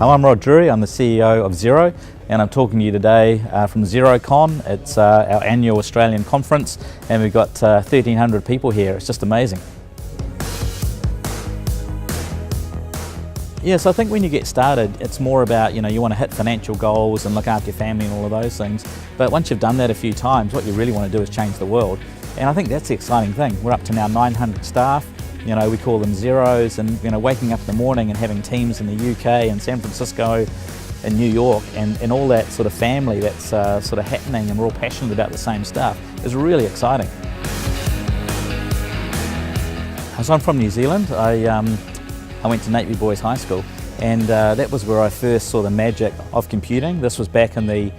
I'm Drury, I'm the CEO of Xero, and I'm talking to you today from XeroCon. It's our annual Australian conference, and we've got 1,300 people here. It's just amazing. Yes, I think when you get started, it's more about, you want to hit financial goals and look after your family and all of those things. But once you've done that a few times, what you really want to do is change the world. And I think that's the exciting thing. We're up to now 900 staff. We call them Xeros, and waking up in the morning and having teams in the UK and San Francisco and New York and all that sort of family that's sort of happening, and we're all passionate about the same stuff is really exciting. So I'm from New Zealand. I went to Navy Boys High School, and that was where I first saw the magic of computing. This was back in the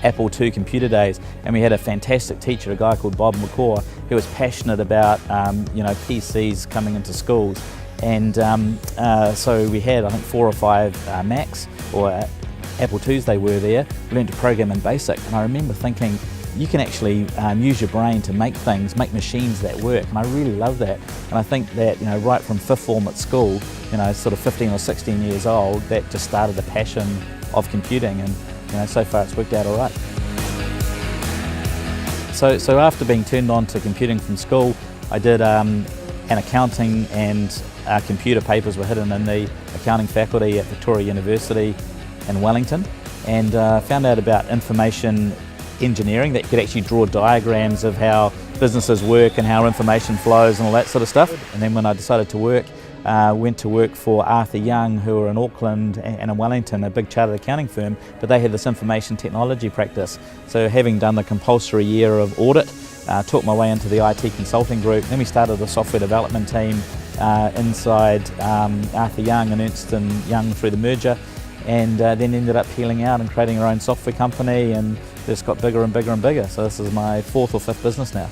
Apple II computer days, and we had a fantastic teacher, a guy called Bob McCaw, who was passionate about PCs coming into schools. And so we had, I think, 4 or 5 Macs, or Apple IIs they were there. We learned to program in BASIC, and I remember thinking, you can actually use your brain to make things, make machines that work, and I really love that. And I think that, right from 5th form at school, sort of 15 or 16 years old, that just started the passion of computing, and so far it's worked out all right. So after being turned on to computing from school, I did an accounting, and computer papers were hidden in the accounting faculty at Victoria University in Wellington, and found out about information engineering, that you could actually draw diagrams of how businesses work and how information flows and all that sort of stuff. And then when I decided to work, went to work for Arthur Young, who are in Auckland and in Wellington, a big chartered accounting firm, but they had this information technology practice. So having done the compulsory year of audit, taught my way into the IT consulting group. Then we started a software development team inside Arthur Young and Ernst & Young through the merger, and then ended up peeling out and creating our own software company, and just got bigger and bigger and bigger. So this is my 4th or 5th business now.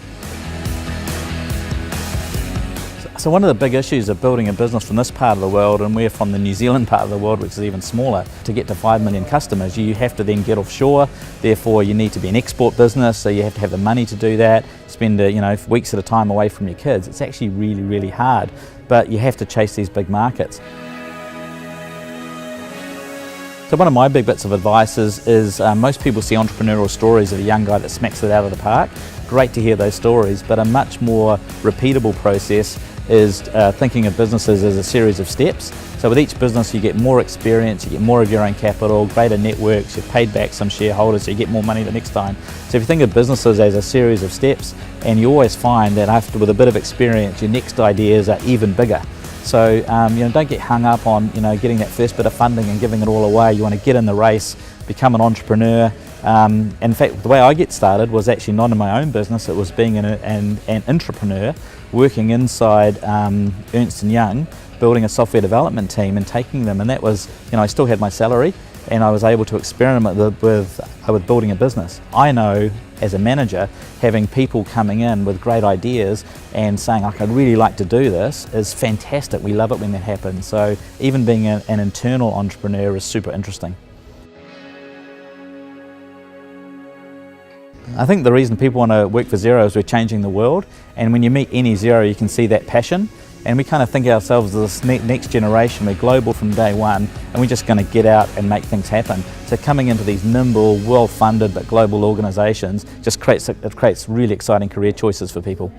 So one of the big issues of building a business from this part of the world, and we're from the New Zealand part of the world, which is even smaller, to get to 5 million customers, you have to then get offshore. Therefore, you need to be an export business, so you have to have the money to do that, spend weeks at a time away from your kids. It's actually really, really hard, but you have to chase these big markets. So one of my big bits of advice is most people see entrepreneurial stories of a young guy that smacks it out of the park. Great to hear those stories, but a much more repeatable process is thinking of businesses as a series of steps. So with each business you get more experience, you get more of your own capital, greater networks, you've paid back some shareholders, so you get more money the next time. So if you think of businesses as a series of steps, and you always find that after, with a bit of experience, your next ideas are even bigger. So don't get hung up on getting that first bit of funding and giving it all away. You want to get in the race, become an entrepreneur. In fact, the way I get started was actually not in my own business. It was being an entrepreneur, working inside Ernst & Young, building a software development team and taking them. And that was, I still had my salary, and I was able to experiment with building a business. I know, as a manager, having people coming in with great ideas and saying, I'd really like to do this, is fantastic. We love it when that happens. So even being an internal entrepreneur is super interesting. I think the reason people want to work for Xero is we're changing the world, and when you meet any Xero you can see that passion, and we kind of think of ourselves as this next generation. We're global from day one, and we're just going to get out and make things happen. So coming into these nimble, well-funded but global organisations just creates really exciting career choices for people.